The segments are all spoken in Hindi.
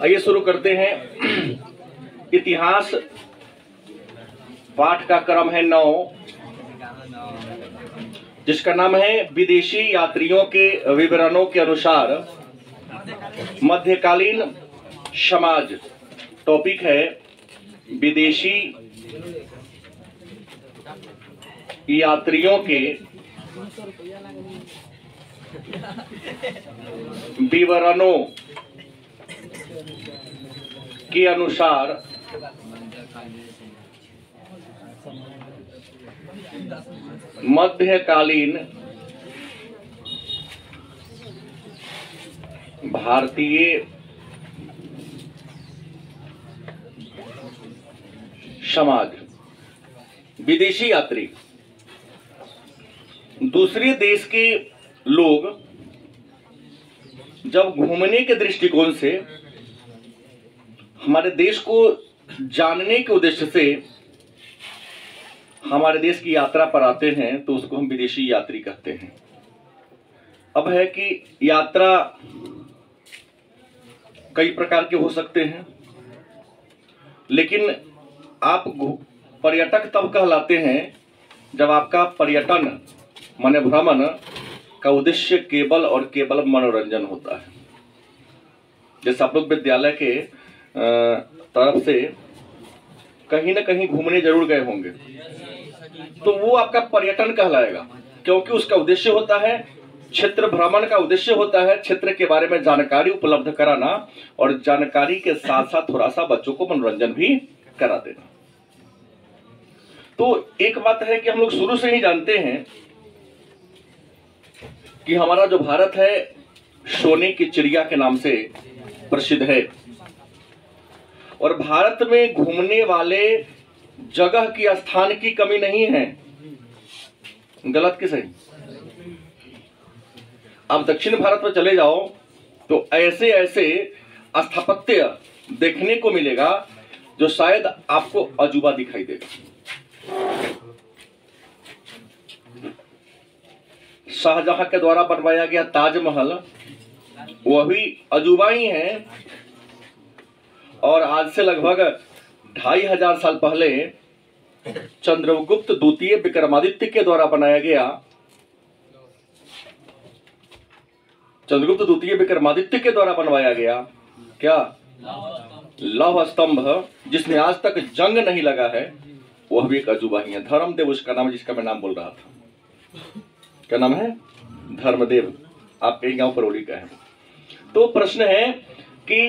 आइए शुरू करते हैं। इतिहास पाठ का क्रम है 9, जिसका नाम है विदेशी यात्रियों के विवरणों के अनुसार मध्यकालीन समाज। टॉपिक है विदेशी यात्रियों के विवरणों के अनुसार मध्यकालीन भारतीय समाज। विदेशी यात्री दूसरे देश के लोग जब घूमने के दृष्टिकोण से हमारे देश को जानने के उद्देश्य से हमारे देश की यात्रा पर आते हैं तो उसको हम विदेशी यात्री कहते हैं। अब है कि यात्रा कई प्रकार के हो सकते हैं, लेकिन आप पर्यटक तब कहलाते हैं जब आपका पर्यटन माने भ्रमण का उद्देश्य केवल और केवल मनोरंजन होता है। जैसे आप लोग विद्यालय के तरफ से कहीं ना कहीं घूमने जरूर गए होंगे, तो वो आपका पर्यटन कहलाएगा, क्योंकि उसका उद्देश्य होता है क्षेत्र भ्रमण का उद्देश्य होता है क्षेत्र के बारे में जानकारी उपलब्ध कराना और जानकारी के साथ साथ थोड़ा सा बच्चों को मनोरंजन भी करा देना। तो एक बात है कि हम लोग शुरू से ही जानते हैं कि हमारा जो भारत है सोने की चिड़िया के नाम से प्रसिद्ध है, और भारत में घूमने वाले जगह की स्थान की कमी नहीं है। गलत कि सही? आप दक्षिण भारत में चले जाओ तो ऐसे ऐसे स्थापत्य देखने को मिलेगा जो शायद आपको अजूबा दिखाई देगा। शाहजहां के द्वारा बनवाया गया ताजमहल वह भी अजूबा ही है, और आज से लगभग 2500 साल पहले चंद्रगुप्त द्वितीय विक्रमादित्य के द्वारा बनाया गया बनवाया गया क्या लौह स्तंभ, जिसमें आज तक जंग नहीं लगा है, वह भी एक अजूबा ही है। धर्मदेव उसका नाम है, जिसका मैं नाम बोल रहा था। क्या नाम है? धर्मदेव। आपके गांव परौली का है। तो प्रश्न है कि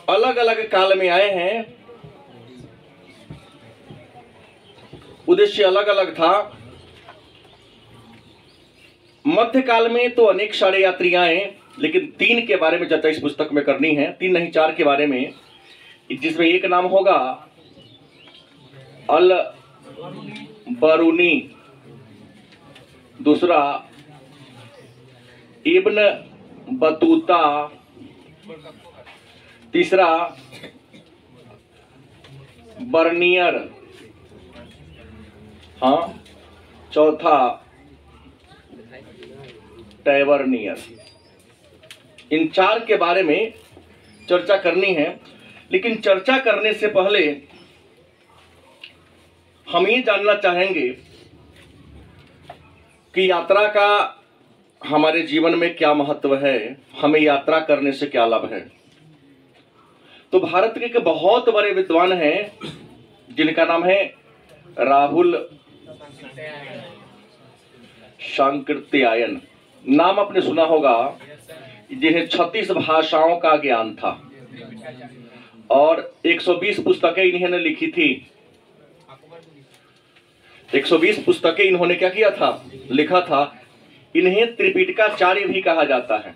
अलग अलग काल में आए हैं, उद्देश्य अलग अलग था। मध्यकाल में तो अनेक सारे यात्री आए, लेकिन 3 के बारे में चर्चा इस पुस्तक में करनी है। 3 नहीं 4 के बारे में, जिसमें एक नाम होगा अल बरूनी, दूसरा इब्न बतूता, तीसरा बर्नियर, हाँ, चौथा टैवर्नियर। इन 4 के बारे में चर्चा करनी है, लेकिन चर्चा करने से पहले हम ये जानना चाहेंगे कि यात्रा का हमारे जीवन में क्या महत्व है, हमें यात्रा करने से क्या लाभ है। तो भारत के एक बहुत बड़े विद्वान हैं जिनका नाम है राहुल सांकृत्यायन। नाम आपने सुना होगा, जिन्हें 36 भाषाओं का ज्ञान था और 120 पुस्तकें इन्होंने लिखी थी। 120 पुस्तकें इन्होंने क्या किया था? लिखा था। इन्हें त्रिपिटकाचार्य भी कहा जाता है।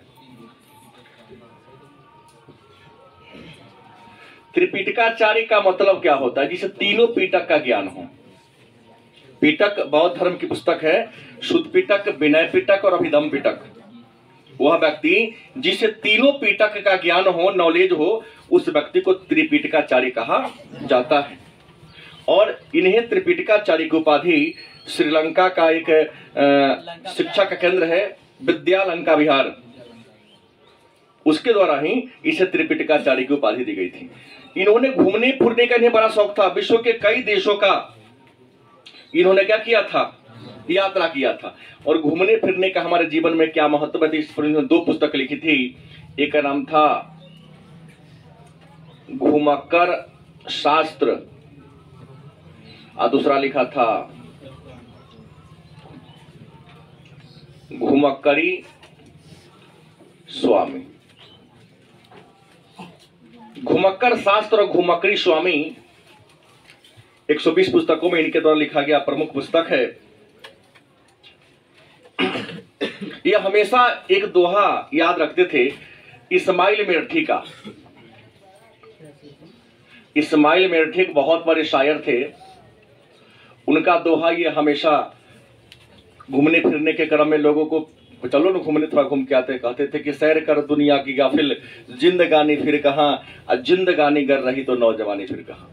त्रिपिटकाचार्य का मतलब क्या होता है? जिसे तीनों पिटक का ज्ञान हो। पिटक बौद्ध धर्म की पुस्तक है, शुद्ध पिटक, विनय पिटक और अभिधम पिटक। वह व्यक्ति जिसे तीनों पिटक का ज्ञान हो, नॉलेज हो, उस व्यक्ति को त्रिपिटकाचार्य कहा जाता है। और इन्हें त्रिपिटकाचार्य की उपाधि श्रीलंका का एक शिक्षा का केंद्र है, विद्यालंका विहार, उसके द्वारा ही इसे त्रिपिटकाचार्य की उपाधि दी गई थी। इन्होंने घूमने फिरने का इन्हें बड़ा शौक था। विश्व के कई देशों का इन्होंने क्या किया था, यात्रा किया था। और घूमने फिरने का हमारे जीवन में क्या महत्व है, इस पर इन्होंने 2 पुस्तक लिखी थी। एक का नाम था घुमक्कर शास्त्र और दूसरा लिखा था घुमक्करी स्वामी। घुमक्कर शास्त्र और घुमक्करी स्वामी 120 पुस्तकों में इनके द्वारा लिखा गया प्रमुख पुस्तक है। यह हमेशा एक दोहा याद रखते थे इस्माइल मेरठी का। इस्माइल मेरठी एक बहुत बड़े शायर थे। उनका दोहा ये हमेशा घूमने फिरने के क्रम में लोगों को चलो ना घूमने, थोड़ा घूम के आते, कहते थे कि सैर कर दुनिया की गाफिल, जिंदगानी फिर कहाँ, जिंदगानी कर रही तो नौजवानी फिर कहाँ।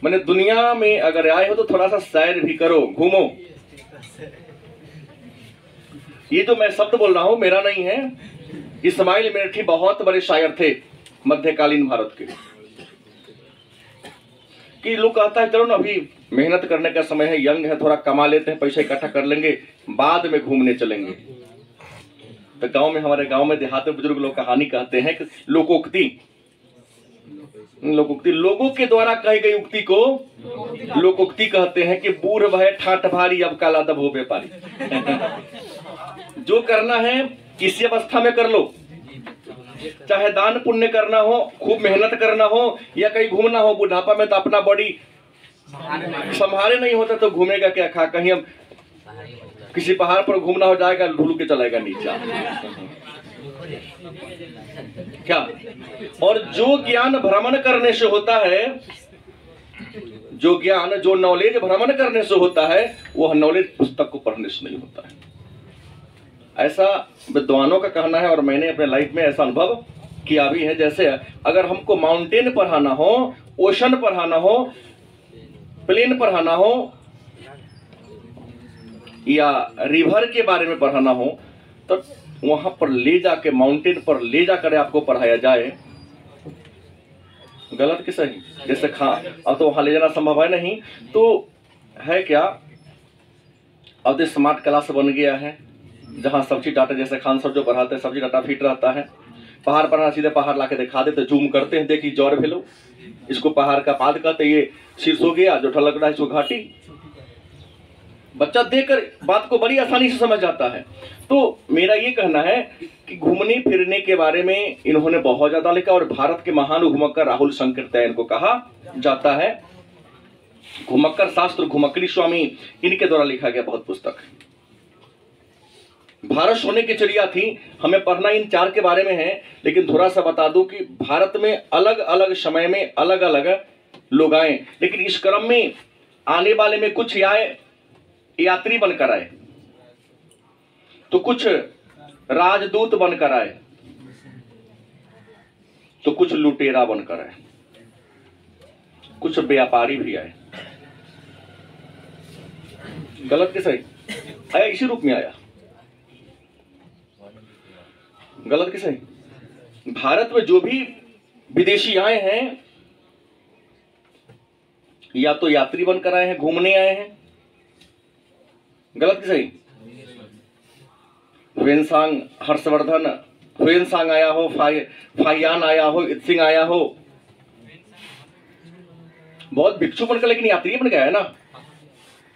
मैंने दुनिया में अगर आए हो तो थोड़ा सा सैर भी करो, घूमो। ये जो मैं शब्द बोल रहा हूं मेरा नहीं है। इस्माइल मेरठी बहुत बड़े शायर थे मध्यकालीन भारत के। कि लोग कहता है चलो ना अभी मेहनत करने का समय है, यंग है, थोड़ा कमा लेते हैं, पैसा इकट्ठा कर लेंगे, बाद में घूमने चलेंगे। तो गांव में, हमारे गांव में देहात में बुजुर्ग लोग कहानी कहते हैं कि लोकोक्ति लोगों के द्वारा कही गई उक्ति को लोकोक्ति कहते हैं। कि बूढ़ भय ठाठ भारी अब काला दब हो व्यापारी। जो करना है इसी अवस्था में कर लो, चाहे दान पुण्य करना हो, खूब मेहनत करना हो, या कहीं घूमना हो। बुढ़ापा में तो अपना बॉडी संभाले नहीं होता तो घूमेगा क्या। खा कहीं हम किसी पहाड़ पर घूमना हो जाएगा, ढूल के चलेगा नीचा क्या। और जो ज्ञान भ्रमण करने से होता है, जो ज्ञान, जो नॉलेज भ्रमण करने से होता है, वह नॉलेज पुस्तक को पढ़ने से नहीं होता है। ऐसा विद्वानों का कहना है और मैंने अपने लाइफ में ऐसा अनुभव किया भी है। जैसे अगर हमको माउंटेन पढ़ाना हो, ओशन पढ़ाना हो, प्लेन पढ़ाना हो, या रिवर के बारे में पढ़ाना हो, तो वहां पर ले जाके, माउंटेन पर ले जाकर आपको पढ़ाया जाए, गलत कि सही। जैसे अब तो वहां ले जाना संभव है नहीं, तो है क्या, अब स्मार्ट क्लास बन गया है जहां सब्जी डाटा, जैसे खान सर जो पढ़ाते हैं सब्जी डाटा फिट रहता है। पहाड़ पर सीधे पहाड़ लाके दिखा देते, जूम करते हैं, देखिए जौर भेलो, इसको पहाड़ का पाद कहते, ये शीर्ष हो गया, जो लग रहा है इसको घाटी। बच्चा देखकर बात को बड़ी आसानी से समझ जाता है। तो मेरा ये कहना है कि घूमने फिरने के बारे में इन्होंने बहुत ज्यादा लिखा। और भारत के महान घुमक्कर राहुल शंकरतैन को कहा जाता है। घुमक्कर शास्त्र, घुमक्करी स्वामी, इनके द्वारा लिखा गया बहुत पुस्तक है। भारत सोने की चिड़िया थी, हमें पढ़ना इन 4 के बारे में है। लेकिन थोड़ा सा बता दूं कि भारत में अलग अलग समय में अलग अलग लोग आए, लेकिन इस क्रम में आने वाले में कुछ यात्री बनकर आए, तो कुछ राजदूत बनकर आए, तो कुछ लुटेरा बनकर आए, कुछ व्यापारी भी आए। गलत कि सही? आया इसी रूप में आया। गलत कि सही? भारत में जो भी विदेशी आए हैं, या तो यात्री बनकर आए हैं, घूमने आए हैं। गलत कि सही? ह्वेनसांग, हर्षवर्धन ह्वेनसांग आया हो, फाहियान आया हो, इत्सिंग आया हो, बहुत भिक्षु बनकर, लेकिन यात्री बन गया है ना,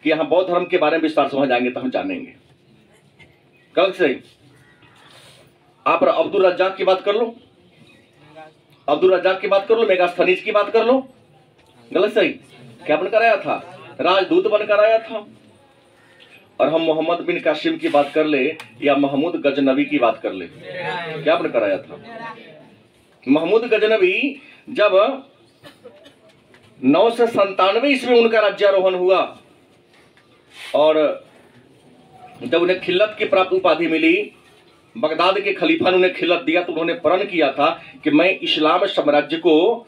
कि यहां बौद्ध धर्म के बारे में विस्तार समझ आएंगे तो हम जानेंगे। गलत सही? आप अब्दुल रज्जाक की बात कर लो, अब्दुल रज्जाक की बात कर लो, मेगास्थनीज की बात कर लो। गलत सही? क्या बनकर आया था? राजदूत बनकर आया था। और हम मोहम्मद बिन कासिम की बात कर ले, या महमूद गजनबी की बात कर ले, क्या बनकर आया था? महमूद गजनबी जब 997 ईस्वी में उनका राज्यारोहण हुआ, और जब उन्हें खिल्लत की प्राप्त उपाधि मिली, बगदाद के खलीफा ने उन्हें खिल्लत दिया, तो उन्होंने प्रण किया था कि मैं इस्लाम साम्राज्य को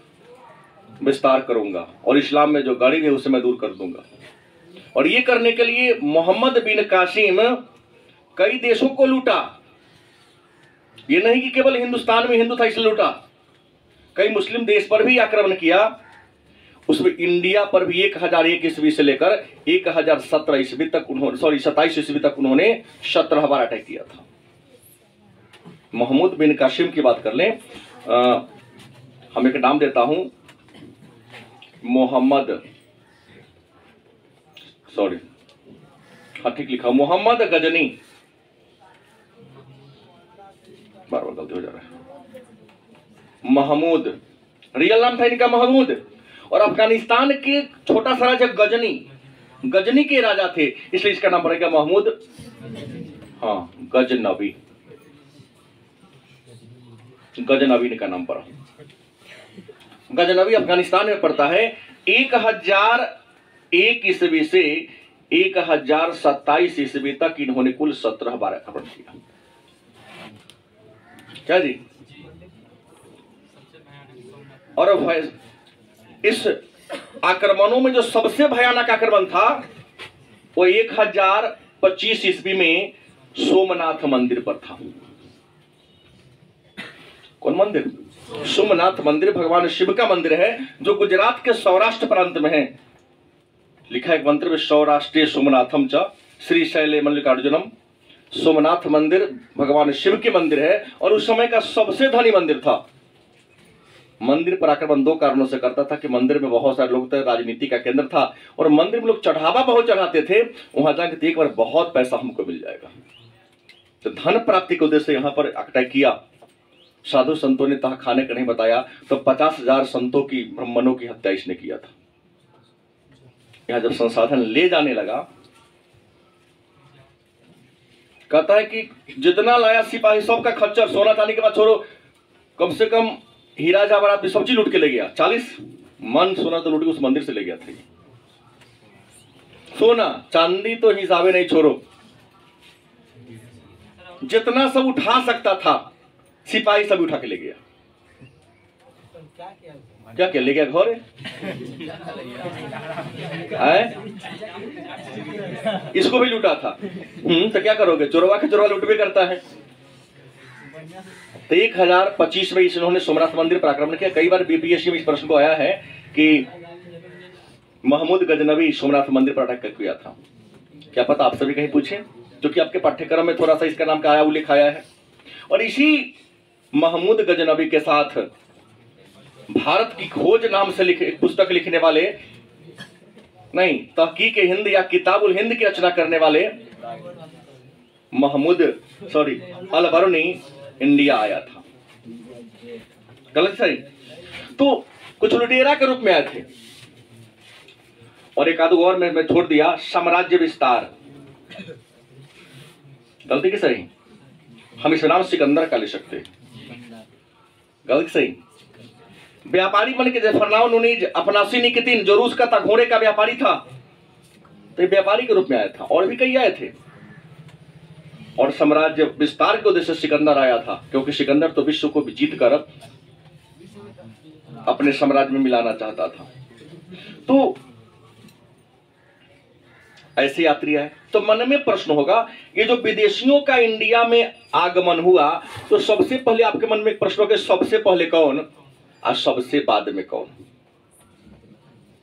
विस्तार करूंगा और इस्लाम में जो गरीब है उसे मैं दूर कर दूंगा। और ये करने के लिए मोहम्मद बिन कासिम कई देशों को लूटा, ये नहीं कि केवल हिंदुस्तान में हिंदू था इसलिए लूटा, कई मुस्लिम देश पर भी आक्रमण किया। उसमें इंडिया पर भी 1001 ईस्वी से लेकर 1017 ईस्वी तक उन्होंने 27 ईस्वी तक उन्होंने 17 बार अटैक किया था। महमूद बिन कासिम की बात कर लें, हम एक नाम देता हूं, मोहम्मद, सॉरी हाँ ठीक लिखा, मोहम्मद गजनी, बार बार गलती हो जा रहा है, महमूद, रियल नाम था इनका महमूद, और अफगानिस्तान के छोटा सा राजा गजनी के राजा थे, इसलिए इसका नाम पड़ेगा महमूद, हाँ गजनवी, गजनवी का नाम पड़ा। गजनवी अफगानिस्तान में पड़ता है। 1001 ईस्वी से 1027 ईस्वी तक इन्होंने कुल 17 बार आक्रमण किया। क्या जी? और इस आक्रमणों में जो सबसे भयानक आक्रमण था वो 1025 ईस्वी में सोमनाथ मंदिर पर था। कौन मंदिर? सोमनाथ मंदिर भगवान शिव का मंदिर है, जो गुजरात के सौराष्ट्र प्रांत में है। लिखा एक मंत्र में, सौराष्ट्रे सोमनाथम च श्रीशैले मल्लिकार्जुनम। सोमनाथ मंदिर भगवान शिव के मंदिर है और उस समय का सबसे धनी मंदिर था। मंदिर पर आक्रमण 2 कारणों से करता था कि मंदिर में बहुत सारे लोग थे, राजनीति का केंद्र था, और मंदिर में लोग चढ़ावा बहुत चढ़ाते थे। वहां जाकर एक बार बहुत पैसा हमको मिल जाएगा, तो धन प्राप्ति के उद्देश्य से यहां पर अटैक किया। साधु संतों ने तह खाने का नहीं बताया, तो 50,000 संतों की, ब्राह्मणों की हत्या इसने किया था। यहां जब संसाधन ले जाने लगा, कहता है कि जितना लाया सिपाही सबका खच्चर, सोना चांदी के बाद छोड़ो, कम से कम हीरा जवाहरात सब चीज लूट के ले गया। 40 मन सोना तो लूट के उस मंदिर से ले गया था। सोना चांदी तो हिसाबे नहीं छोड़ो, जितना सब उठा सकता था सिपाही सब उठा के ले गया। क्या क्या ले गया? घर है, इसको भी लूटा था। तो क्या करोगे, चोरवा के चोरवा लूट भी करता है। तो 1025 में इन्होंने सोमनाथ मंदिर पर आक्रमण किया। कई बार बीपीएससी में इस प्रश्न को आया है कि महमूद गजनवी सोमनाथ मंदिर पर अटैक किया था। क्या पता आप सभी कहीं पूछे, क्योंकि आपके पाठ्यक्रम में थोड़ा सा इसका नाम का आया, उल्लेख आया है। और इसी महमूद गजनवी के साथ भारत की खोज नाम से एक पुस्तक लिखने वाले, नहीं, तहकीक हिंद या किताबुल हिंद की रचना करने वाले महमूद अल-बरनी इंडिया आया था। गलत सही? तो कुछ लुटेरा के रूप में आए थे। और एक आधो और मैं छोड़ दिया, साम्राज्य विस्तार। गलती की सही? हम इसका नाम सिकंदर का ले सकते हैं। गलत सही? व्यापारी बन के जफरनाओ नुनीज अफनासी निकितिन, जो रूस का था, घोड़े का व्यापारी था, तो व्यापारी के रूप में आया था। और भी कई आए थे। और साम्राज्य विस्तार के उद्देश्य से सिकंदर आया था, क्योंकि सिकंदर तो विश्व को जीत कर अपने साम्राज्य में मिलाना चाहता था। तो ऐसे यात्री आए। तो मन में प्रश्न होगा, ये जो विदेशियों का इंडिया में आगमन हुआ, तो सबसे पहले आपके मन में एक प्रश्न होगा, सबसे पहले कौन और सबसे बाद में कौन?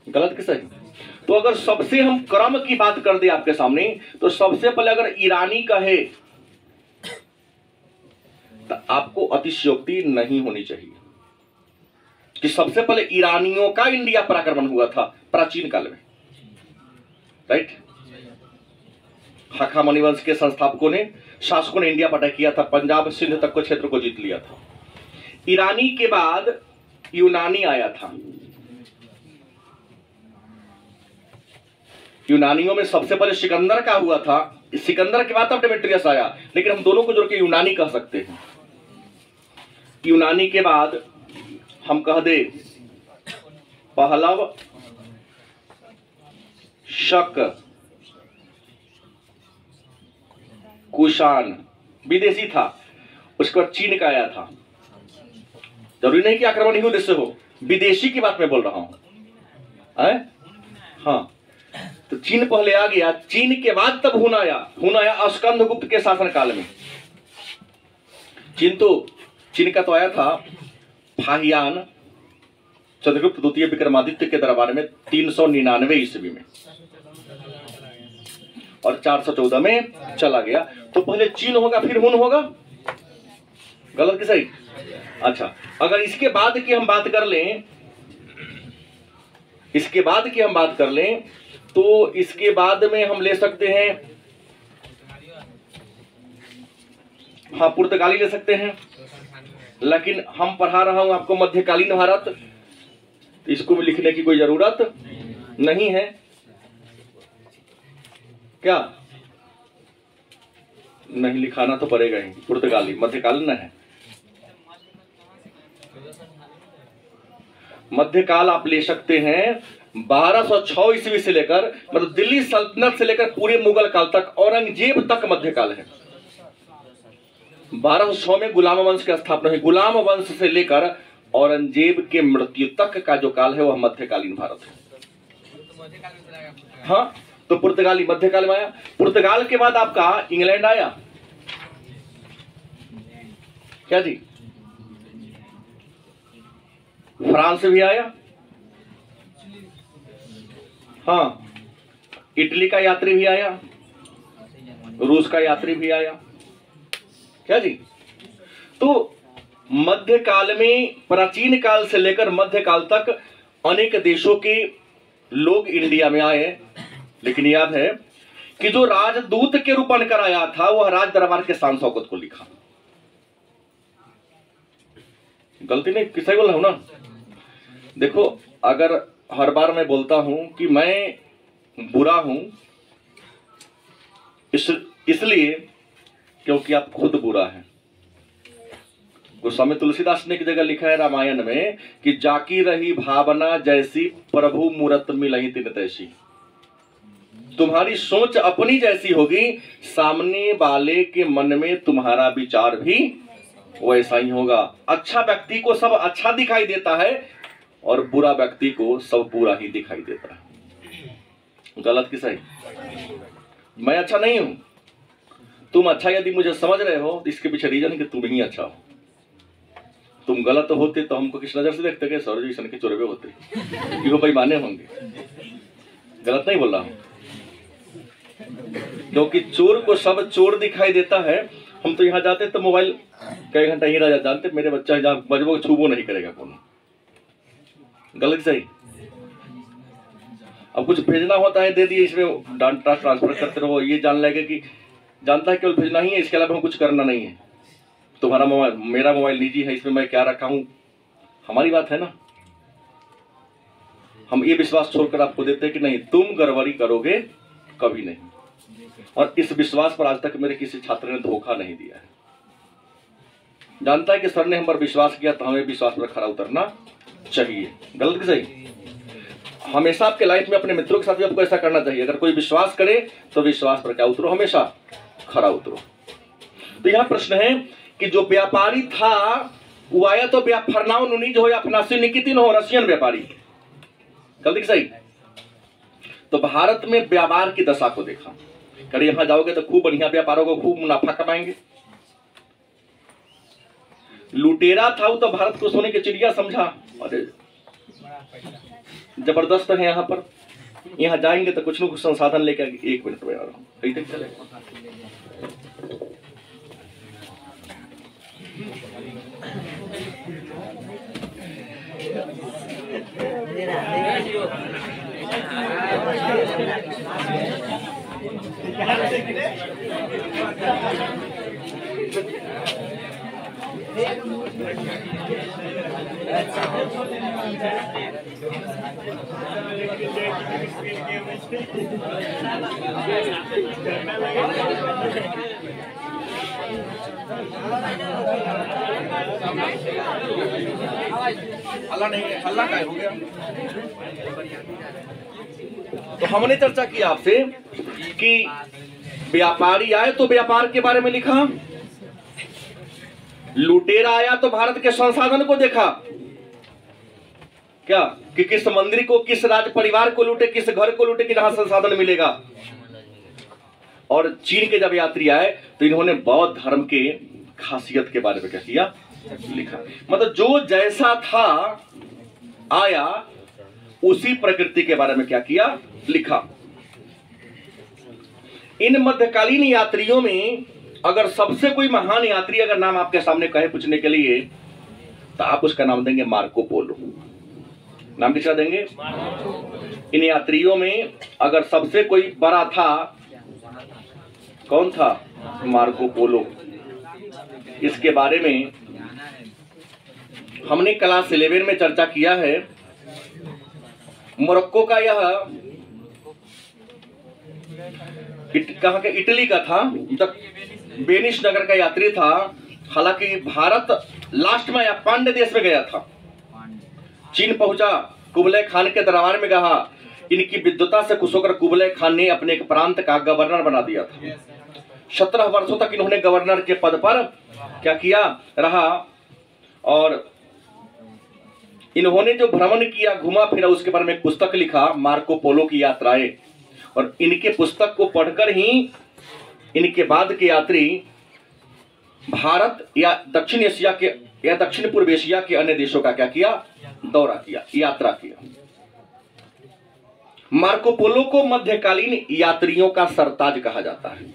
गलत कि सही? तो अगर सबसे हम क्रम की बात कर दे आपके सामने, तो सबसे पहले अगर ईरानी कहे तो आपको अतिशयोक्ति नहीं होनी चाहिए कि सबसे पहले ईरानियों का इंडिया पर आक्रमण हुआ था प्राचीन काल में। राइट? हाखामनी वंश के संस्थापकों ने, शासकों ने इंडिया पर अटैक किया था, पंजाब सिंध तक को क्षेत्र को जीत लिया था। ईरानी के बाद यूनानी आया था। यूनानियों में सबसे पहले सिकंदर का हुआ था, सिकंदर के बाद अब डेमेट्रियस आया, लेकिन हम दोनों को जोड़ के यूनानी कह सकते हैं। यूनानी के बाद हम कह दे पहलव, शक, कुषाण, विदेशी था। उसके बाद चीन का आया था। जरूरी नहीं कि आक्रमण ही उद्देश्य हो, विदेशी की बात मैं बोल रहा हूं। हाँ, तो चीन पहले आ गया। चीन के बाद तब हुन आया। हुन आया स्कंदगुप्त के शासन काल में। चीन का तो आया था फाहियान चंद्रगुप्त द्वितीय विक्रमादित्य के दरबार में 399 ईस्वी में और 414 में चला गया। तो पहले चीन होगा फिर हुन होगा, गलत कि सही? अच्छा, अगर इसके बाद की हम बात कर लें, इसके बाद की हम बात कर लें तो इसके बाद में हम ले सकते हैं, हाँ पुर्तगाली ले सकते हैं, लेकिन हम पढ़ा रहा हूं आपको मध्यकालीन भारत, इसको भी लिखने की कोई जरूरत नहीं है क्या? नहीं लिखाना तो पड़ेगा ही, पुर्तगाली मध्यकालीन है। मध्यकाल आप ले सकते हैं 1206 ईस्वी से लेकर, मतलब दिल्ली सल्तनत से लेकर पूरे मुगल काल तक, औरंगजेब तक मध्यकाल है। 1206 में गुलाम वंश की स्थापना हुई, गुलाम वंश से लेकर औरंगजेब के मृत्यु तक का जो काल है वह मध्यकालीन भारत है। हाँ, तो पुर्तगाली मध्यकाल में आया। पुर्तगाल के बाद आपका इंग्लैंड आया, क्या जी? फ्रांस भी आया, हाँ, इटली का यात्री भी आया, रूस का यात्री भी आया, क्या जी? तो मध्यकाल में, प्राचीन काल से लेकर मध्यकाल तक अनेक देशों के लोग इंडिया में आए, लेकिन याद है कि जो राजदूत के रूप बनकर आया था वह राज दरबार के शान शौकत को लिखा। गलती नहीं, किससे बोल रहा हूं ना? देखो, अगर हर बार मैं बोलता हूं कि मैं बुरा हूं इसलिए क्योंकि आप खुद बुरा हैं। गोस्वामी तुलसीदास ने एक जगह लिखा है रामायण में कि जाकी रही भावना जैसी प्रभु मूरत मिलही तिन तैसी। तुम्हारी सोच अपनी जैसी होगी, सामने वाले के मन में तुम्हारा विचार भी वैसा ही होगा। अच्छा व्यक्ति को सब अच्छा दिखाई देता है और बुरा व्यक्ति को सब बुरा ही दिखाई देता है। गलत कि सही? मैं अच्छा नहीं हूं, तुम अच्छा यदि मुझे समझ रहे हो तो इसके पीछे रीजन है कि तुम ही अच्छा हो। तुम गलत होते तो हमको किस नजर से देखते कि सौरज किशन के चोरबे होते कि वो बेईमाने होंगे। गलत नहीं बोल रहा हूं, क्योंकि चोर को सब चोर दिखाई देता है। हम तो यहाँ जाते तो मोबाइल कई घंटा ही रह जानते, मेरे बच्चा जहाँ बजबो छूबो नहीं करेगा कौन। गलत सही? अब कुछ भेजना होता है दे दिए, इसमें डाटा ट्रांसफर करते रहो, ये जान लेगा कि जानता है केवल भेजना ही है, इसके अलावा हम कुछ करना नहीं है। तुम्हारा मोबाइल, मेरा मोबाइल निजी है, इसमें मैं क्या रखा हूं हमारी बात है ना। हम ये विश्वास छोड़कर आपको देते हैं कि नहीं तुम गड़बड़ी करोगे कभी नहीं, और इस विश्वास पर आज तक मेरे किसी छात्र ने धोखा नहीं दिया है। जानता है कि सर ने हम पर विश्वास किया तो हमें विश्वास पर खरा उतरना चाहिए। गलत कि सही? हमेशा आपके लाइफ में अपने मित्रों के साथ भी आपको ऐसा करना चाहिए। अगर कोई विश्वास करे तो विश्वास पर क्या उतरो, हमेशा खरा उतरो। तो यह प्रश्न है कि जो व्यापारी था वो आया तो फरनाओ नुनीज हो या फनासी निकितिन हो, रशियन व्यापारी। गलती सही? तो भारत में व्यापार की दशा को देखा। अगर यहां जाओगे तो खूब बढ़िया व्यापारों को खूब मुनाफा कमाएंगे। लुटेरा था वो तो भारत को सोने की चिड़िया समझा, अरे जबरदस्त है यहाँ पर। यहाँ जाएंगे तो कुछ न कुछ संसाधन लेकर, एक मिनट में आ रहा हूँ, कहीं तक चलेगा। हल्ला नहीं, हल्ला क्या हो गया? तो हमने चर्चा की आपसे कि व्यापारी आए तो व्यापार के बारे में लिखा, लुटेरा आया तो भारत के संसाधन को देखा, क्या कि किस मंदिर को, किस राज परिवार को लूटे, किस घर को लूटे कि जहां संसाधन मिलेगा। और चीन के जब यात्री आए तो इन्होंने बौद्ध धर्म के खासियत के बारे में क्या किया, लिखा। मतलब जो जैसा था आया उसी प्रकृति के बारे में क्या किया, लिखा। इन मध्यकालीन यात्रियों में अगर सबसे कोई महान यात्री अगर नाम आपके सामने कहे पूछने के लिए, तो आप उसका नाम देंगे मार्को पोलो। नाम किसका देंगे? इन यात्रियों में अगर सबसे कोई बड़ा था, कौन था? Marco Polo. इसके बारे में हमने क्लास 11 में चर्चा किया है। मोरक्को का यह कहाँ के, इटली का था, वेनिस नगर का यात्री था। हालांकि भारत लास्ट में या पांड्य देश में गया था। चीन पहुंचा, कुबलय खान के दरबार में कहा। इनकी विद्वता से खुश होकर कुबलय खान ने अपने एक प्रांत का गवर्नर बना दिया था। 17 वर्षों तक इन्होंने गवर्नर के पद पर क्या किया, रहा। और इन्होंने जो भ्रमण किया, घुमा फिरा, उसके बारे में एक पुस्तक लिखा, मार्को पोलो की यात्राएं। और इनके पुस्तक को पढ़कर ही इनके बाद के यात्री भारत या दक्षिण एशिया के या दक्षिण पूर्व एशिया के अन्य देशों का क्या किया, दौरा किया, यात्रा किया। मार्को पोलो को मध्यकालीन यात्रियों का सरताज कहा जाता है।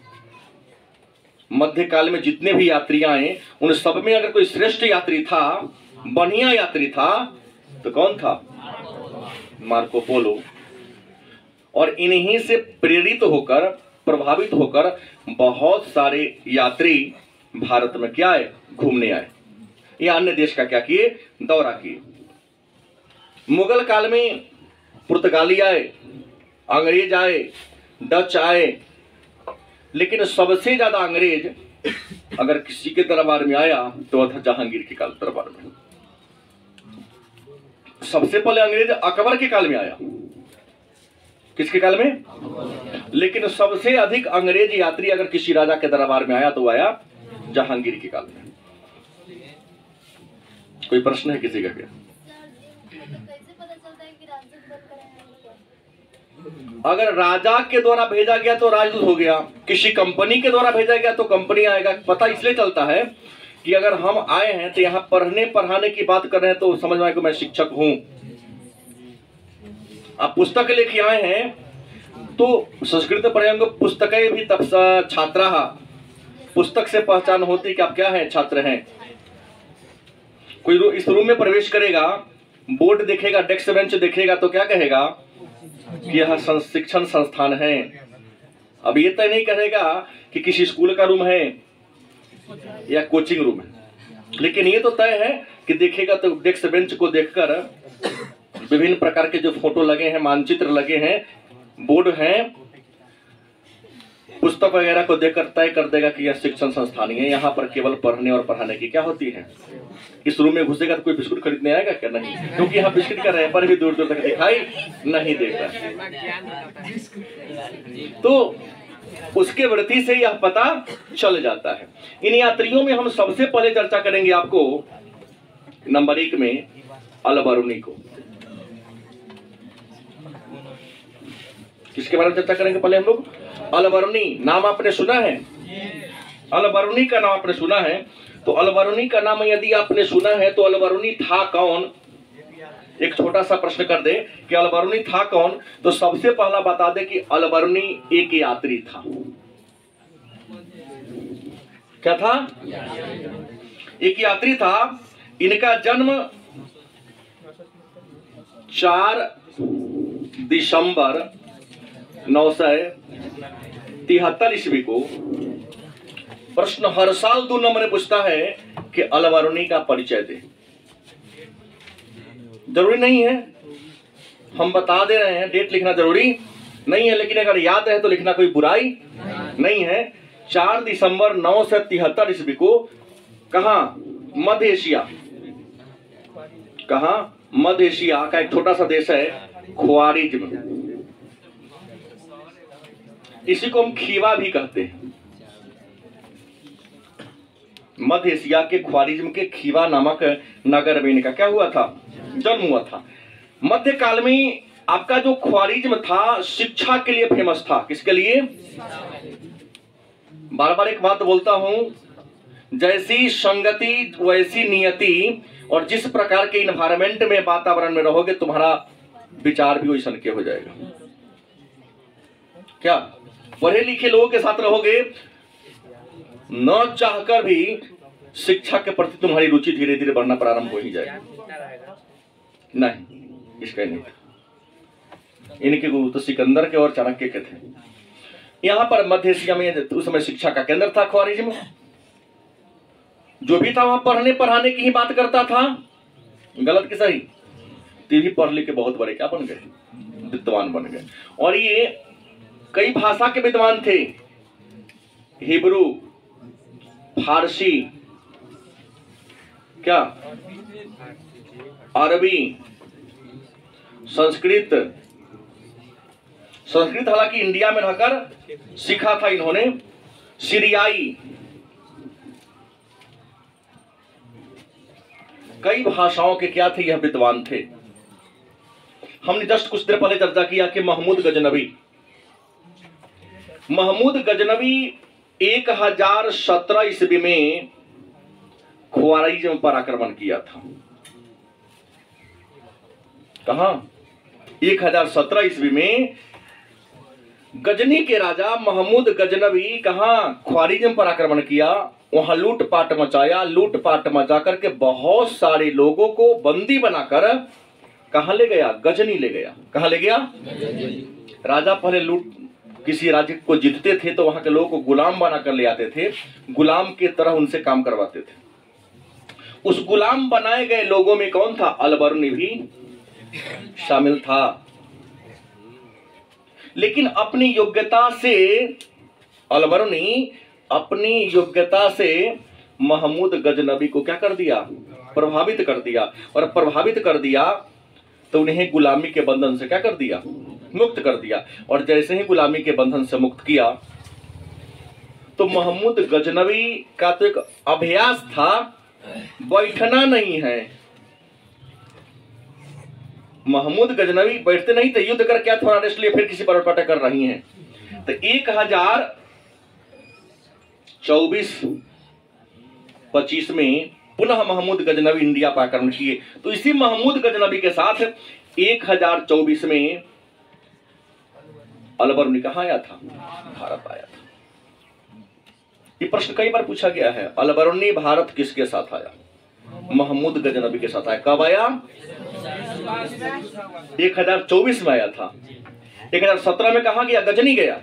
मध्यकाल में जितने भी यात्री आए उन सब में अगर कोई श्रेष्ठ यात्री था, बढ़िया यात्री था, तो कौन था? Marco Polo. और इन्हीं से प्रेरित होकर, प्रभावित होकर बहुत सारे यात्री भारत में क्या आए, घूमने आए या अन्य देश का क्या किए, दौरा किए। मुगल काल में पुर्तगाली आए, अंग्रेज आए, डच आए, लेकिन सबसे ज्यादा अंग्रेज अगर किसी के दरबार में आया तो वह था जहांगीर के काल दरबार में। सबसे पहले अंग्रेज अकबर के काल में आया। किसके काल में? लेकिन सबसे अधिक अंग्रेज यात्री अगर किसी राजा के दरबार में आया तो आया जहांगीर के काल में। कोई प्रश्न है किसी का? क्या अगर राजा के द्वारा भेजा गया तो राजदूत हो गया, किसी कंपनी के द्वारा भेजा गया तो कंपनी आएगा। पता इसलिए चलता है कि अगर हम आए हैं तो यहाँ पढ़ने पढ़ाने की बात कर रहे हैं तो समझ में आए कि मैं शिक्षक हूं। आप पुस्तक लेके आए हैं तो संस्कृत पढ़ेंगे, पुस्तकें भी तब छात्रा, पुस्तक से पहचान होती कि आप क्या हैं, छात्र हैं। कोई इस रूम में प्रवेश करेगा, बोर्ड देखेगा, डेस्क बेंच देखेगा तो क्या कहेगा कि यह शिक्षण संस्थान है। अब ये तय नहीं कहेगा कि किसी स्कूल का रूम है या कोचिंग रूम है, लेकिन ये तो तय है कि देखेगा तो डेस्क बेंच को देखकर विभिन्न प्रकार के जो फोटो लगे हैं, मानचित्र लगे हैं, बोर्ड हैं, पुस्तक वगैरह को देखकर तय कर देगा कि यह शिक्षण संस्थान है। यहाँ पर केवल पढ़ने और पढ़ाने की क्या होती है। इस रूम में घुसेगा तो कोई बिस्कुट खरीदने आएगा क्या? नहीं, क्योंकि यहाँ बिस्कुट का रैपर भी दूर दूर तक दिखाई नहीं देता। तो उसके वृत्ति से यह पता चल जाता है। इन यात्रियों में हम सबसे पहले चर्चा करेंगे आपको नंबर 1 में अल-बरूनी को। किसके बारे में चर्चा करेंगे पहले हम लोग? अल-बरूनी। नाम आपने सुना है? अल-बरूनी का नाम आपने सुना है? तो अल-बरूनी का नाम यदि आपने सुना है तो अल-बरूनी था कौन? एक छोटा सा प्रश्न कर दे कि अल-बरूनी था कौन, तो सबसे पहला बता दे कि अल-बरूनी एक यात्री था। क्या था? एक यात्री था। इनका जन्म 4 दिसंबर 973 ईस्वी को। प्रश्न हर साल 2 नंबर पूछता है कि अल-बरूनी का परिचय दे। जरूरी नहीं है, हम बता दे रहे हैं, डेट लिखना जरूरी नहीं है, लेकिन अगर याद रहे तो लिखना कोई बुराई नहीं है। 4 दिसंबर 973 ईस्वी को कहा? मध्य एशिया। कहा? मध्य एशिया का एक छोटा सा देश है ख्वारिज्म। इसी को हम खीवा भी कहते हैं। मध्य एशिया के ख्वारिज्म के खीवा नामक नगर में इनका क्या हुआ था? जन्म हुआ था। मध्य काल में आपका जो ख्वारिज्म था शिक्षा के लिए फेमस था। किसके लिए? बार बार एक बात बोलता हूं जैसी संगति वैसी नियति, और जिस प्रकार के इन्वायरमेंट में वातावरण में रहोगे तुम्हारा विचार भी वैसा के हो जाएगा। क्या पढ़े लिखे लोगों के साथ रहोगे, न चाहकर भी शिक्षा के प्रति तुम्हारी रुचि धीरे धीरे बढ़ना प्रारंभ हो ही जाएगा। नहीं, इसका नहीं था। इनके गुरु तो सिकंदर के और चाणक्य के थे। यहां पर मध्य एशिया में उस समय शिक्षा का केंद्र था ख्वारिज्म। जो भी था वहां पढ़ने पढ़ाने की ही बात करता था, गलत कि सही। ते भी पढ़ लिख के बहुत बड़े क्या बन गए, विद्वान बन गए। और ये कई भाषा के विद्वान थे, हिब्रू, फारसी, क्या अरबी, संस्कृत। संस्कृत हालांकि इंडिया में रहकर सीखा था इन्होंने। सीरियाई, कई भाषाओं के क्या थे, यह विद्वान थे। हमने जस्ट कुछ देर पहले चर्चा किया कि महमूद गजनवी 1017 ईस्वी में ख्वारिज्म पर आक्रमण किया था। कहां? 1017 ईस्वी में गजनी के राजा महमूद गजनवी कहां ख्वारिज्म पर आक्रमण किया, वहां लूटपाट मचाया। लूटपाट मचा करके बहुत सारे लोगों को बंदी बनाकर कहां ले गया? गजनी ले गया। कहां ले गया? राजा पहले किसी राज्य को जीतते थे तो वहां के लोगों को गुलाम बनाकर ले आते थे, गुलाम के तरह उनसे काम करवाते थे। उस गुलाम बनाए गए लोगों में कौन था? अलबरूनी भी शामिल था। लेकिन अपनी योग्यता से अलबरूनी अपनी योग्यता से महमूद गजनवी को क्या कर दिया? प्रभावित कर दिया। और प्रभावित कर दिया तो उन्हें गुलामी के बंधन से क्या कर दिया? मुक्त कर दिया। और जैसे ही गुलामी के बंधन से मुक्त किया तो महमूद गजनवी का तो एक अभ्यास था, बैठना नहीं है। महमूद गजनवी बैठते नहीं थे, युद्ध कर क्या थोड़ा रेस्ट लिए फिर किसी पर अटैक कर रही हैं। तो 1024-25 में पुनः महमूद गजनवी इंडिया पर आक्रमण किए। तो इसी महमूद गजनवी के साथ 1024 में अलबरूनी कहां आया था? भारत आया था। ये प्रश्न कई बार पूछा गया है, अलबरूनी भारत किसके साथ आया? महमूद गजनवी के साथ आया। कब आया? 1024 में आया था। 1017 में कहां गया? गजनी गया,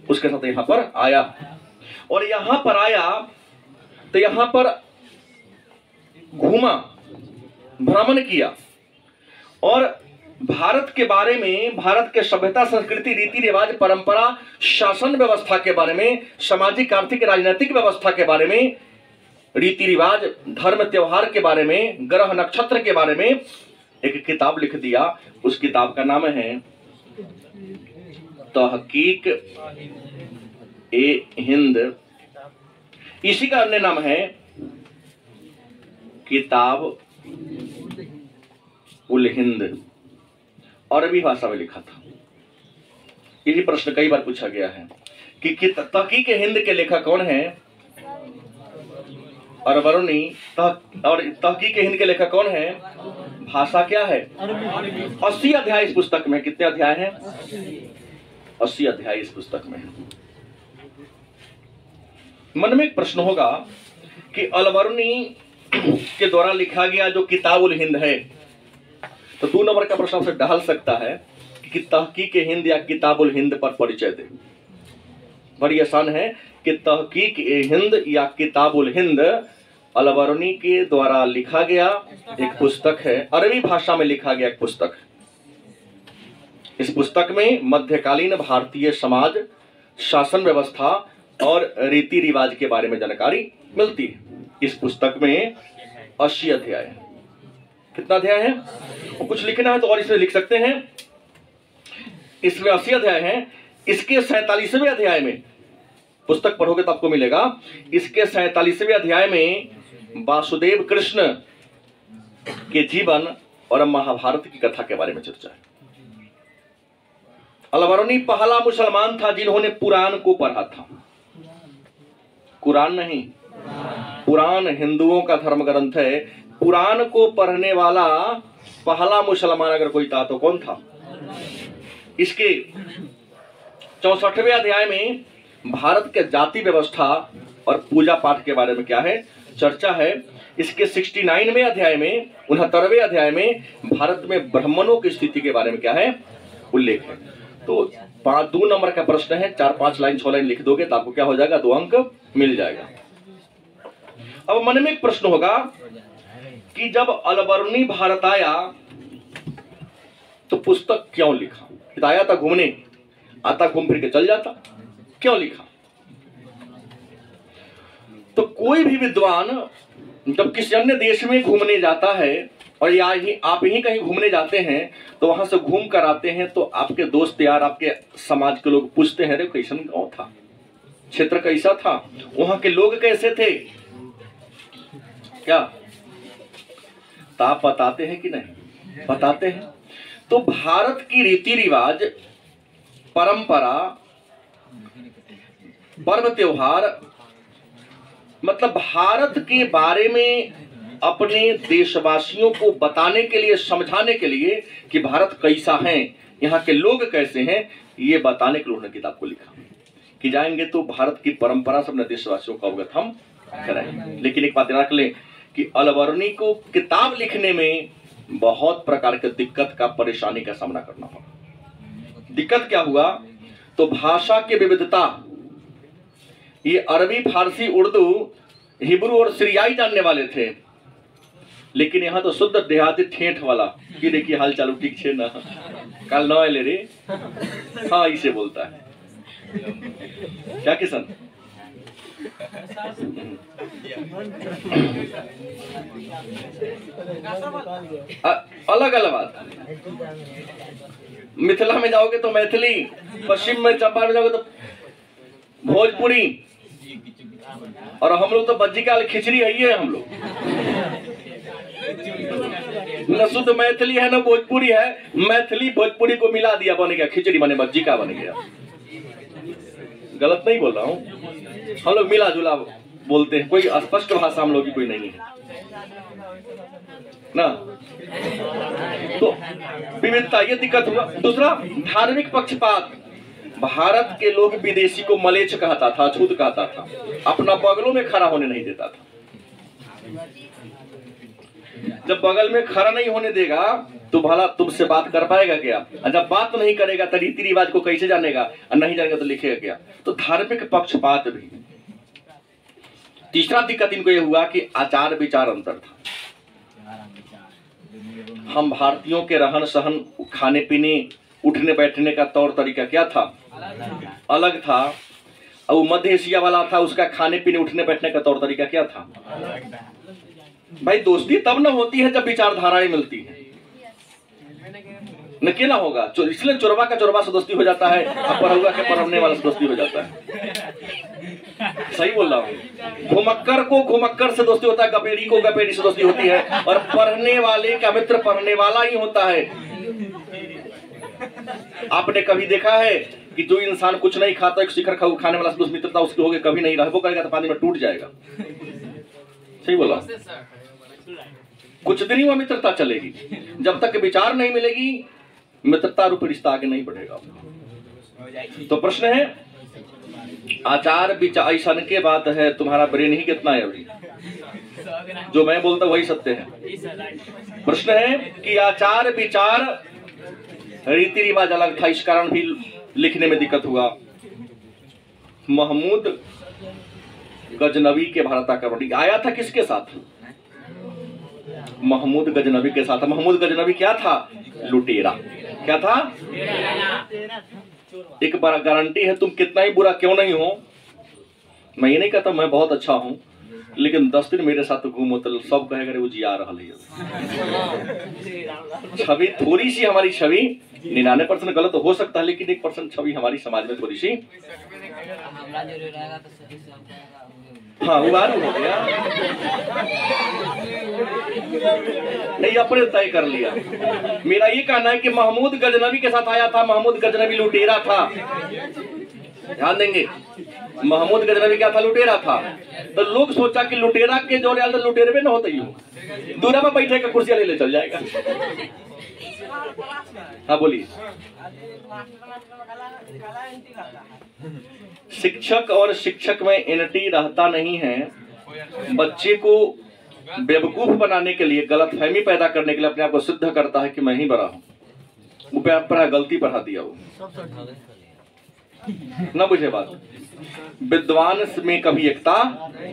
उसके साथ यहां पर आया। और यहां पर आया तो यहां पर घूमा, भ्रमण किया और भारत के बारे में, भारत के सभ्यता, संस्कृति, रीति रिवाज, परंपरा, शासन व्यवस्था के बारे में, सामाजिक, आर्थिक, राजनीतिक व्यवस्था के बारे में, रीति रिवाज, धर्म, त्योहार के बारे में, ग्रह नक्षत्र के बारे में एक किताब लिख दिया। उस किताब का नाम है तहकीक ए हिंद। इसी का अन्य नाम है किताब उल हिंद। अरबी भाषा में लिखा था। यही प्रश्न कई बार पूछा गया है कि तहकीक हिंद के लेखक कौन है? अलबरूनी। और तहकीक हिंद के लेखक कौन है? भाषा क्या है? 80 अध्याय इस पुस्तक में। कितने अध्याय हैं? 80 अध्याय इस पुस्तक में। मन में एक प्रश्न होगा कि अलबरूनी के द्वारा लिखा गया जो किताब उल हिंद है, तो 2 नंबर का प्रश्न आपसे डाल सकता है कि तहकीक हिंद या किताब उल हिंद पर परिचय दे। बड़ी आसान है कि तहकीक ए हिंद या किताब उल हिंद अलबरूनी के द्वारा लिखा गया एक पुस्तक है, अरबी भाषा में लिखा गया एक पुस्तक। इस पुस्तक में मध्यकालीन भारतीय समाज, शासन व्यवस्था और रीति रिवाज के बारे में जानकारी मिलती है। इस पुस्तक में 80 अध्याय है। कितना अध्याय है? कुछ लिखना है तो और इसमें लिख सकते हैं। इसमें 80 अध्याय हैं। इसके 47वें अध्याय में, पुस्तक पढ़ोगे तो आपको मिलेगा, इसके 47वें अध्याय में वासुदेव कृष्ण के जीवन और महाभारत की कथा के बारे में चर्चा है। अलबरूनी पहला मुसलमान था जिन्होंने कुरान को पढ़ा था। कुरान नहीं, पुराण हिंदुओं का धर्म ग्रंथ है। कुरान को पढ़ने वाला पहला मुसलमान अगर कोई था तो कौन था? इसके 64वें अध्याय में भारत के जाति व्यवस्था और पूजा पाठ के बारे में क्या है, चर्चा है। इसके 69वें अध्याय में, 69वें अध्याय में भारत में ब्राह्मणों की स्थिति के बारे में क्या है, उल्लेख है। तो 2 नंबर का प्रश्न है, 4-5 लाइन 6 लाइन लिख दोगे तो आपको क्या हो जाएगा, 2 अंक मिल जाएगा। अब मन में एक प्रश्न होगा कि जब अलबर्नी भारत आया तो पुस्तक क्यों लिखा? आया था घूमने, आता घूम फिर के चल जाता, क्यों लिखा? तो कोई भी विद्वान जब किसी अन्य देश में घूमने जाता है और या ही आप ही कहीं घूमने जाते हैं तो वहां से घूम कर आते हैं तो आपके दोस्त यार, आपके समाज के लोग पूछते हैं, अरे कैसन गांव था, क्षेत्र कैसा था, वहां के लोग कैसे थे, क्या तो आप बताते हैं कि नहीं? बताते हैं। तो भारत की रीति रिवाज, परंपरा, पर्व त्योहार, मतलब भारत के बारे में अपने देशवासियों को बताने के लिए, समझाने के लिए कि भारत कैसा है, यहाँ के लोग कैसे हैं, ये बताने के लिए उन्होंने किताब को लिखा कि जाएंगे तो भारत की परंपरा से अपने देशवासियों को अवगत हम कराएंगे। लेकिन एक बात रख लें कि अलबर्नी को किताब लिखने में बहुत प्रकार के दिक्कत का, परेशानी का सामना करना पड़ा। दिक्कत क्या हुआ? तो भाषा की विविधता, ये अरबी, फारसी, उर्दू, हिब्रू और सीरियाई जानने वाले थे, लेकिन यहाँ तो शुद्ध देहाती ठेठ वाला कि देखिए हाल चालू ठीक छे ना, कल न ले रे, हाँ इसे बोलता है क्या किशन? अलग अलग बात। मिथिला में जाओगे तो मैथिली, पश्चिम में चंपारण में जाओगे तो भोजपुरी, और हम लोग तो बज्जी का खिचड़ी है, हम लोग न शुद्ध मैथिली है न भोजपुरी है, मैथिली भोजपुरी को मिला दिया, बन गया खिचड़ी, माने बज्जी का बन गया। गलत नहीं बोल रहा हूँ, हम लोग मिला जुला बोलते हैं, कोई स्पष्ट भाषा हम लोग की कोई नहीं है ना। तो विविधता, ये दिक्कत हुआ। दूसरा, धार्मिक पक्षपात। भारत के लोग विदेशी को मलेच्छ कहता था, अछूत कहता था, अपना बगलों में खड़ा होने नहीं देता था। जब बगल में खड़ा नहीं होने देगा तो भला तुमसे बात कर पाएगा क्या? जब बात नहीं करेगा तो रीति रिवाज को कैसे जानेगा, और नहीं जानेगा तो लिखेगा क्या? तो धार्मिक पक्षपात भी। तीसरा दिक्कत इनको यह हुआ कि आचार विचार अंतर था। हम भारतीयों के रहन सहन, खाने पीने, उठने बैठने का तौर तरीका क्या था, अलग था। और मध्य एशिया वाला था, उसका खाने पीने, उठने बैठने का तौर तरीका क्या था। भाई दोस्ती तब न होती है जब विचारधाराएं मिलती हैं, न केला होगा। इसलिए चोरबा का चोरबा से दोस्ती हो जाता है, और परहुआ के परवने वाला से दोस्ती हो जाता है। सही बोल रहा हूँ। घुमक्कर को घुमक्कर से दोस्ती होता है, गपेड़ी को गपेड़ी से दोस्ती होती है, और पढ़ने वाले का मित्र पढ़ने वाला ही होता है। आपने कभी देखा है कि जो इंसान कुछ नहीं खाता, एक शिखर खाने वाला दोस्त मित्रता उसकी होगी, कभी नहीं रहबो करेगा तो पानी में टूट जाएगा। सही बोला। कुछ दिन ही वह मित्रता चलेगी, जब तक विचार नहीं मिलेगी मित्रता रूप रिश्ता आगे नहीं बढ़ेगा। तो प्रश्न है, आचार विचार ऐसा के बात है, तुम्हारा ब्रेन ही कितना है अभी, जो मैं बोलता वही सत्य है। प्रश्न है कि आचार विचार रीति रिवाज अलग था, इस कारण भी लिखने में दिक्कत हुआ। महमूद गजनवी के भारत आक्रमण आया था, किसके साथ? महमूद गजनवी के साथ। महमूद गजनवी क्या था? लुटेरा। क्या था? एक बार गारंटी है, तुम कितना ही बुरा क्यों नहीं हो, मैं ये नहीं कहता मैं बहुत अच्छा हूं, लेकिन 10 दिन मेरे साथ घूमो तो सब कहेगा वो जिया रहा है। छवि थोड़ी सी, हमारी छवि 99% गलत हो सकता है, लेकिन 1% छवि हमारी समाज में थोड़ी सी, हाँ उबार हो गया नहीं, अपने तय कर लिया। मेरा ये कहना है कि महमूद गजनवी के साथ आया था। महमूद गजनवी लुटेरा था, ध्यान देंगे, महमूद गजनवी क्या था? लुटेरा था। तो लोग सोचा कि लुटेरा के जोड़े आल तो लुटेरे में न होते ही हो, दूरा में बैठे का कुर्सी ले चल जाएगा। हाँ बोलिए। शिक्षक और शिक्षक में एंटी रहता नहीं है। बच्चे को बेवकूफ बनाने के लिए, गलतफहमी पैदा करने के लिए अपने आप को सिद्ध करता है कि मैं ही बड़ा हूं। वो पढ़ा, गलती पढ़ा दिया वो, ना बुझे बात। विद्वान में कभी एकता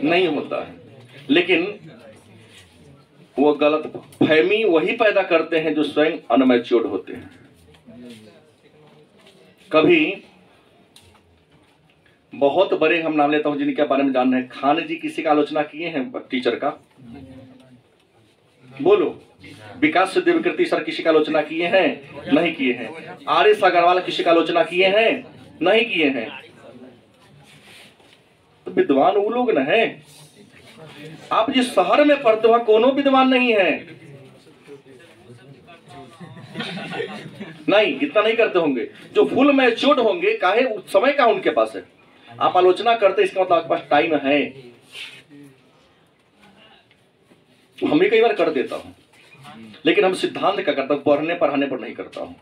नहीं होता है, लेकिन वो गलत फहमी वही पैदा करते हैं जो स्वयं अनमैच्योर्ड होते हैं। कभी बहुत बड़े, हम नाम लेता हूं जिनके बारे में जान रहे हैं, खान जी किसी का आलोचना किए हैं टीचर का? बोलो। विकास देवकृति सर किसी का आलोचना किए हैं? नहीं किए हैं। आर.एस. अग्रवाल किसी का आलोचना किए हैं? नहीं किए हैं। तो विद्वान वो लोग न है। आप जिस शहर में पढ़ते हो कोनो विद्वान नहीं है। नहीं, इतना नहीं करते होंगे। जो फुल मैच्योर्ड होंगे, काहे समय का उनके पास है। आप आलोचना करते, इसका मतलब आपके पास टाइम है। हम भी कई बार कर देता हूं, लेकिन हम सिद्धांत का करता हूं, पढ़ने पढ़ाने पर नहीं करता हूं।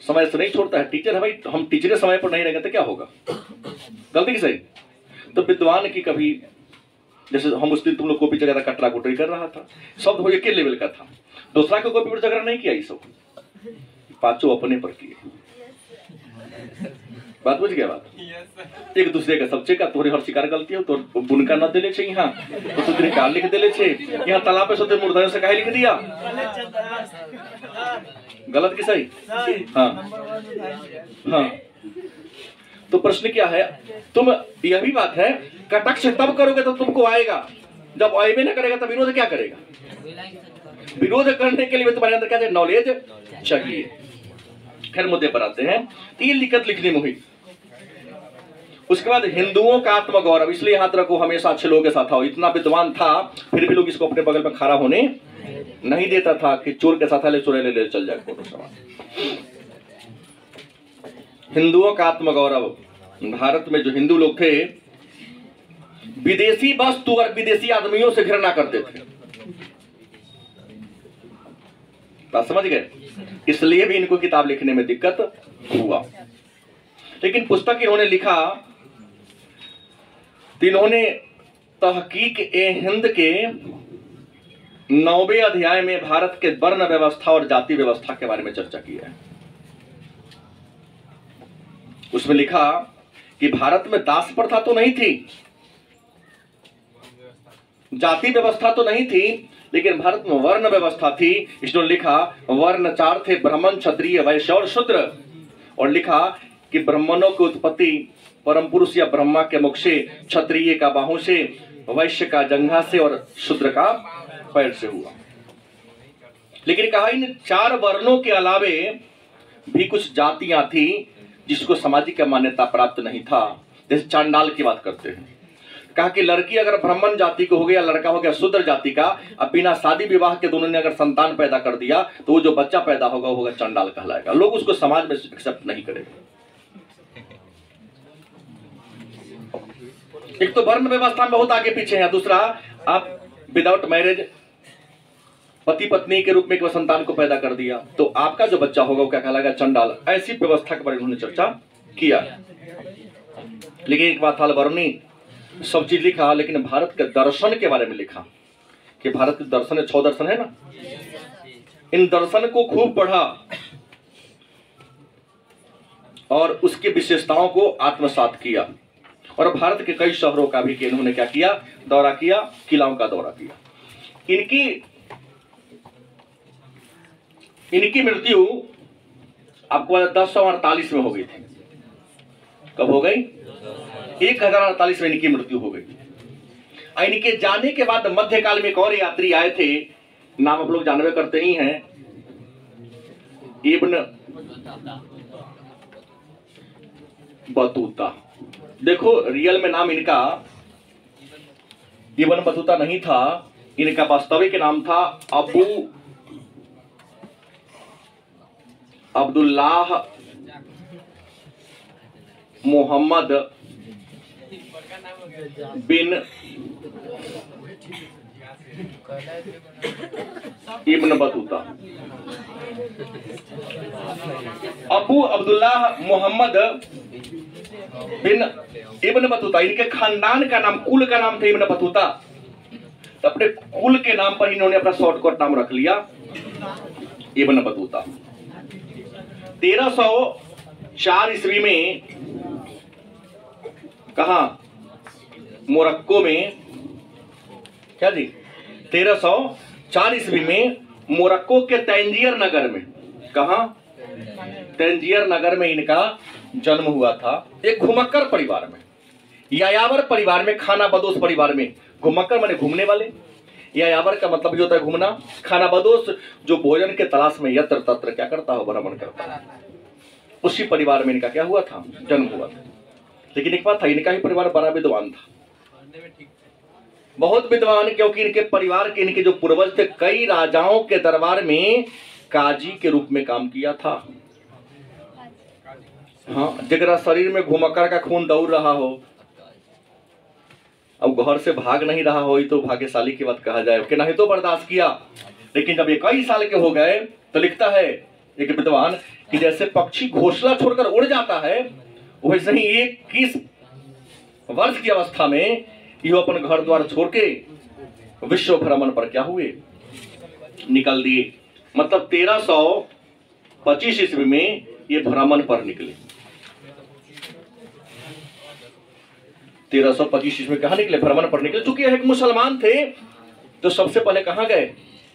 समय से नहीं छोड़ता है। टीचर है भाई, हम टीचर समय पर नहीं रहेंगे तो क्या होगा? गलती की सही। तो विद्वान की कभी, जैसे हम उस दिन तुम लोग कॉपी जगह कटरा कुटरी कर रहा था, शब्द हो एक लेवल का था, दूसरा को कॉपी पर झगड़ा नहीं किया। ये सब पांचों अपने पर किए। बात बुझ गया? बात एक दूसरे का सबसे का तोरे हर शिकार गलती हो तो बुनका न देले छे, यहाँ तो तुझे काल लिख देले छे, यहाँ तालाब पे सोते मुर्दा से काहे लिख दिया? गलत की सही? हाँ हाँ। तो प्रश्न क्या है? तुम, यह भी बात है, कटाक्ष तब करोगे तो तुमको आएगा, जब आएबे न करेगा तो विरोध क्या करेगा? विरोध करने के लिए तुम्हारे अंदर क्या चाहिए? नॉलेज चाहिए। खैर मुद्दे पर आते हैं। ये लिखत लिखनी मुहिम। उसके बाद हिंदुओं का आत्मगौरव, इसलिए हाथ रखो, हमेशा अच्छे लोगों के साथ आओ। इतना विद्वान था फिर भी लोग इसको अपने बगल में खड़ा होने नहीं देता था कि चोर के साथ ले चोरे ले चल जाए फोटो सवाल। हिंदुओं का आत्मगौरव। भारत में जो हिंदू लोग थे, विदेशी वस्तु और विदेशी आदमियों से घृणा करते थे। बात समझ गए? इसलिए भी इनको किताब लिखने में दिक्कत हुआ। लेकिन पुस्तक इन्होंने लिखा, तो इन्होंने तहकीक ए हिंद के 9वें अध्याय में भारत के वर्ण व्यवस्था और जाति व्यवस्था के बारे में चर्चा की है। उसमें लिखा कि भारत में दास प्रथा तो नहीं थी, जाति व्यवस्था तो नहीं थी, लेकिन भारत में वर्ण व्यवस्था थी। इसने लिखा वर्ण 4 थे, ब्राह्मण, क्षत्रिय, वैश्य और शूद्र। और लिखा कि ब्राह्मणों की उत्पत्ति परम पुरुष या ब्रह्मा के मुख से, क्षत्रिय का बाहु से, वैश्य का जंघा से और शूद्र का पैर से हुआ। लेकिन कहा इन 4 वर्णों के अलावे भी कुछ जातियां थी जिसको सामाजिक मान्यता प्राप्त नहीं था। जैसे चांडाल की बात करते हैं, कहा कि लड़की अगर ब्राह्मण जाति को हो गया, लड़का हो गया शूद्र जाति का, अब बिना शादी विवाह के दोनों ने अगर संतान पैदा कर दिया तो वो जो बच्चा पैदा होगा वो होगा चांडाल कहलाएगा। लोग उसको समाज में एक्सेप्ट नहीं करेंगे। एक तो वर्ण व्यवस्था में बहुत आगे पीछे है, दूसरा आप विदाउट मैरिज पति पत्नी के रूप में एक संतान को पैदा कर दिया तो आपका जो बच्चा होगा वो क्या कहलाएगा? चंडाल। ऐसी व्यवस्था के बारे में उन्होंने चर्चा किया। लेकिन एक बात था, वर्णी सब चीज लिखा, लेकिन भारत के दर्शन के बारे में लिखा कि भारत के दर्शन 6 दर्शन है ना, इन दर्शन को खूब पढ़ा और उसके विशेषताओं को आत्मसात किया। और भारत के कई शहरों का भी इन्होंने क्या किया? दौरा किया, किलाओं का दौरा किया। इनकी मृत्यु आपको 1048 में हो गई थी। कब हो गई? 1048 में इनकी मृत्यु हो गई। इनके जाने के बाद मध्यकाल में एक और यात्री आए थे, नाम आप लोग जानवे करते ही हैं, इब्न बतूता। देखो रियल में नाम इनका इब्न बतूता नहीं था, इनका वास्तविक नाम था अबू अब्दुल्लाह मोहम्मद बिन इब्न बतूता। अबू अब्दुल्लाह मोहम्मद बिन इब्न बतूता, इनके खानदान का नाम, कुल का नाम था इब्न बतूता। तो अपने कुल के नाम पर इन्होंने अपना शॉर्टकट नाम रख लिया इब्न बतूता। 1304 ईस्वी में कहा, मोरक्को में, क्या जी, 1304 ईस्वी में मोरक्को के तंजीर नगर में, कहा, तंजीर नगर में इनका जन्म हुआ था। एक घुमक्कर परिवार में, यायावर परिवार में, खाना बदोश परिवार में। घुमक्कर माने घूमने वाले, यायावर का मतलब ये होता है घूमना। खाना बदोश जो भोजन के तलाश में यत्र तत्र क्या करता हो, भ्रमण करता है। उसी परिवार में इनका क्या हुआ था, जन्म हुआ था। लेकिन एक बात था, इनका ही परिवार बड़ा विद्वान था, बहुत विद्वान, क्योंकि इनके परिवार के, इनके जो पूर्वज थे, कई राजाओं के दरबार में काजी के रूप में काम किया था। हाँ, जगरा शरीर में घुमक्कर का खून दौड़ रहा हो, अब घर से भाग नहीं रहा हो, तो भाग्यशाली की बात कहा जाए कि नहीं तो बर्दाश्त किया। लेकिन जब ये कई साल के हो गए तो लिखता है एक विद्वान कि जैसे पक्षी घोंसला छोड़कर उड़ जाता है, वैसे ही 21 वर्ष की अवस्था में ये अपन घर द्वार छोड़ के विश्व भ्रमण पर क्या हुए, निकल दिए। मतलब 1325 ईस्वी में ये भ्रमण पर निकले। 1325 ईस्वी में कहाँ निकले, भ्रमण पर निकले। चूंकि एक मुसलमान थे तो सबसे पहले कहाँ गए,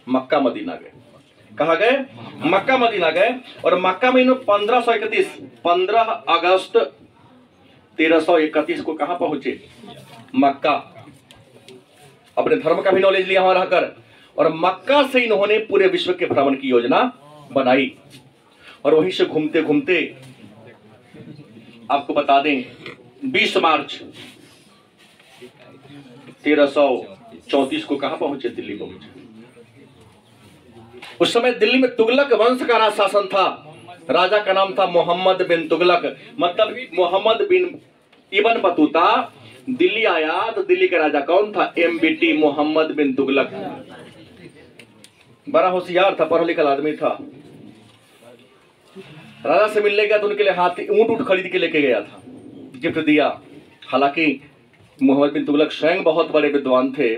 मक्का मदीना गए। कहाँ गए, मक्का मदीना गए। और मक्का में 15 अगस्त 1331 को कहाँ पहुंचे, मक्का। अपने धर्म का भी नॉलेज लिया वहां रहकर, और मक्का से इन्होंने पूरे विश्व के भ्रमण की योजना बनाई। और वहीं से घूमते घूमते आपको बता दें, 20 मार्च 1334 को कहां पहुंचे, दिल्ली पहुंचे। उस समय दिल्ली में तुगलक वंश का राज शासन था। राजा का नाम था मोहम्मद बिन तुगलक। मतलब मोहम्मद बिन इब्न बतूता दिल्ली आया तो दिल्ली का राजा कौन था, MBT मोहम्मद बिन तुगलक। बड़ा होशियार था, पढ़ा लिखा आदमी था। राजा से मिलने गया तो उनके लिए हाथी, ऊंट खरीद के लेके गया था, गिफ्ट दिया। हालांकि मोहम्मद बिन तुगलक स्वयं बहुत बड़े विद्वान थे,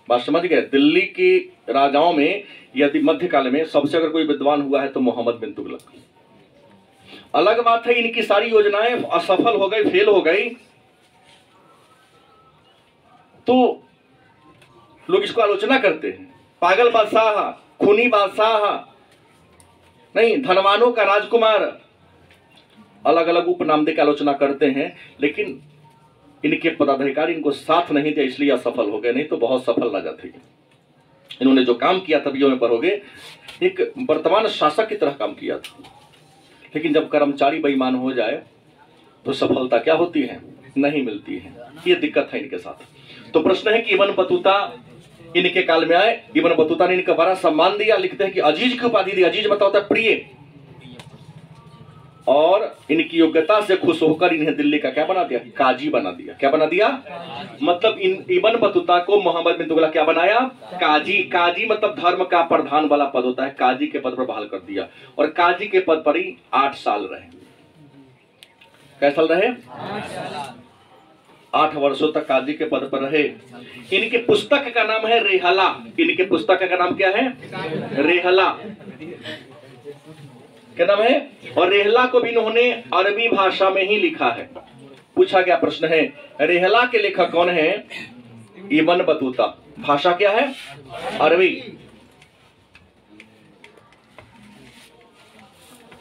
बात समझ गए। दिल्ली के राजाओं में यदि मध्यकाल में सबसे अगर कोई विद्वान हुआ है तो मोहम्मद बिन तुगलक। अलग बात है इनकी सारी योजनाएं असफल हो गई, फेल हो गई, तो लोग इसको आलोचना करते हैं, पागल बादशाह, खूनी बादशाह, नहीं धनवानों का राजकुमार, अलग अलग उपनाम देकर आलोचना करते हैं। लेकिन इनके पदाधिकारी इनको साथ नहीं दिया, इसलिए असफल हो गए, नहीं तो बहुत सफल राजा थे। इन्होंने जो काम किया था, में पढ़ोगे, एक वर्तमान शासक की तरह काम किया था। लेकिन जब कर्मचारी बेईमान हो जाए तो सफलता क्या होती है, नहीं मिलती है। ये दिक्कत है इनके साथ। तो प्रश्न है कि इब्न बतूता इनके काल में आए। इब्न बतूता ने इनका बड़ा सम्मान दिया। लिखते हैं कि अजीज की उपाधि दी। अजीज मतलब होता है प्रिय। और इनकी योग्यता से खुश होकर इन्हें दिल्ली का क्या बना दिया, काजी बना दिया। क्या बना दिया, मतलब इब्न बतूता को मोहम्मद बिन तुगलक क्या बनाया, काजी। काजी मतलब धर्म का प्रधान वाला पद होता है, काजी के पद पर बहाल कर दिया। और काजी के पद पर ही 8 साल रहे। कैसे साल रहे, 8 वर्षों तक काजी के पद पर रहे। इनके पुस्तक का नाम है रेहला। इनके पुस्तक का नाम क्या है, रेहला। क्या नाम है, और रेहला को भी इन्होंने अरबी भाषा में ही लिखा है। पूछा गया प्रश्न है, रेहला के लेखक कौन है, इब्न बतूता। भाषा क्या है, अरबी।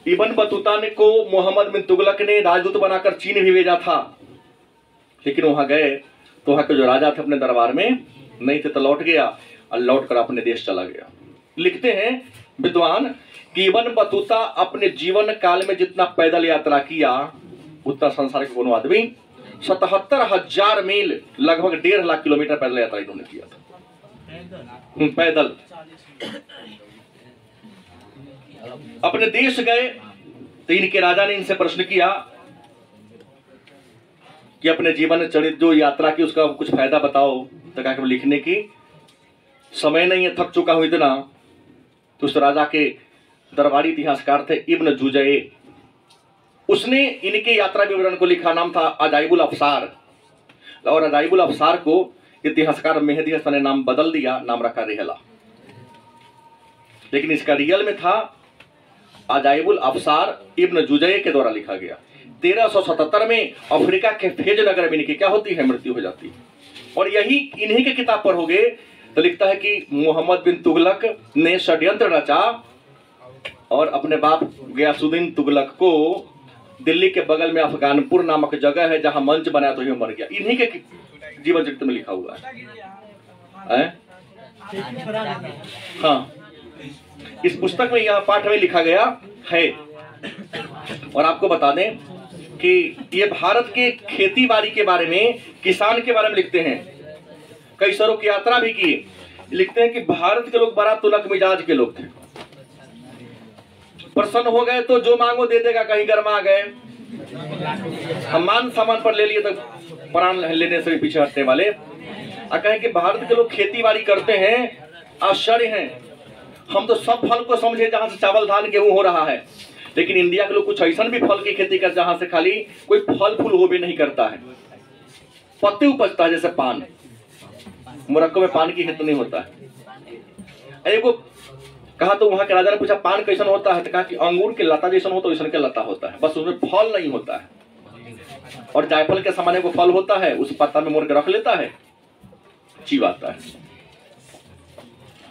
इब्न बतूता ने को मोहम्मद बिन तुगलक ने राजदूत बनाकर चीन भी भेजा था। लेकिन वहां गए तो वहां के जो राजा थे अपने दरबार में नहीं थे, तो लौट गया और लौट कर अपने देश चला गया। लिखते हैं विद्वान कि इब्न बतूता अपने जीवन काल में जितना पैदल यात्रा किया उतना संसार के कोनो आदमी 77,000 मील, लगभग 1.5 लाख किलोमीटर पैदल यात्रा इन्होंने किया था, पैदल। अपने देश गए तो इनके राजा ने इनसे प्रश्न किया कि अपने जीवन में चरित जो यात्रा की उसका कुछ फायदा बताओ, तो कहा कि लिखने की समय नहीं है, थक चुका हूं इतना। तो उस राजा के दरबारी इतिहासकार थे इब्न जुजै, उसने इनके यात्रा विवरण को लिखा, नाम था अजाइबुल अफसार। और अजाइबुल अफसार को इतिहासकार मेहदी हसन ने नाम बदल दिया, नाम रखा रिहला, लेकिन इसका रियल में था अजाइबुल अफसार इब्न जुजै के द्वारा लिखा गया। 1377 में अफ्रीका के फेज नगर में इनकी क्या होती है, मृत्यु हो जाती है। और यही इन्हीं के किताब पर हो गए। तो लिखता है कि मोहम्मद बिन तुगलक ने षड्यंत्र रचा और अपने बाप गयासुद्दीन तुगलक को दिल्ली के बगल में अफगानपुर नामक जगह है जहां मंच बनाया तो ये मर गया। इन्हीं के जीवन चरित्र में लिखा हुआ है। हाँ, इस पुस्तक में यह पाठ में लिखा गया है। और आपको बता दें कि ये भारत के खेती बाड़ी के बारे में, किसान के बारे में लिखते हैं। कई शहरों की यात्रा भी की। लिखते हैं कि भारत के लोग बड़ा तुनक मिजाज के लोग थे, प्रसन्न हो गए तो जो मांगो दे देगा, कहीं गरमा गए हम मान सामान पर ले लिए तो प्राण लेने से भी पीछे हटने वाले। और कहें कि भारत के लोग खेती बाड़ी करते हैं, आश्चर्य हैं, हम तो सब फल को समझे जहां से चावल धान गेहूं हो रहा है, लेकिन इंडिया के लोग कुछ ऐसा भी फल की खेती कर जहां से खाली कोई फल फूल हो भी नहीं करता है, पत्ते उपजता है, जैसे पान। मोरक्को में पान की खेती नहीं होता है। एक कहा तो वहां के राजा ने पूछा पान कैसन होता है, तो कहा कि अंगूर के लता जैसा होता है, वैसा के लता होता है, बस उसमें फल नहीं होता है। और जायफल के सामान्य को फल होता है, उस पत्ता में मोड़ के रख लेता है, चिबाता है।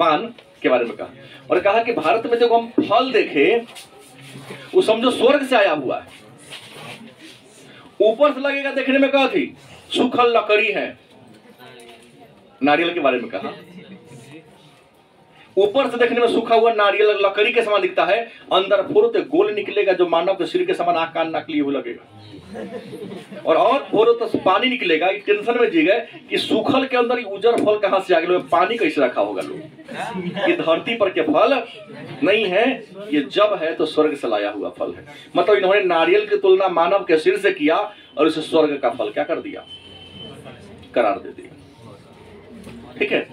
पान के बारे में कहा और कहा कि भारत में जब हम फल देखे वो समझो स्वर्ग से आया हुआ है। ऊपर से लगेगा देखने में, कहा थी सूखल लकड़ी है। नारियल के बारे में कहा ऊपर से देखने में सूखा हुआ नारियल लकड़ी के समान दिखता है, अंदर फोड़ो तो गोल निकलेगा जो मानव के सिर के समान आंख कान नाक लिए हुए लगेगा। और फोड़ो तो पानी निकलेगा। टेंशन में जी गए कि सूखल के अंदर उजर फल कहां से आ गए, पानी कैसे रखा होगा लोग। ये धरती पर के फल नहीं है, ये जब है तो स्वर्ग से लाया हुआ फल है। मतलब इन्होंने नारियल की तुलना मानव के सिर से किया और इसे स्वर्ग का फल क्या कर दिया, करार दे दिया। ठीक है।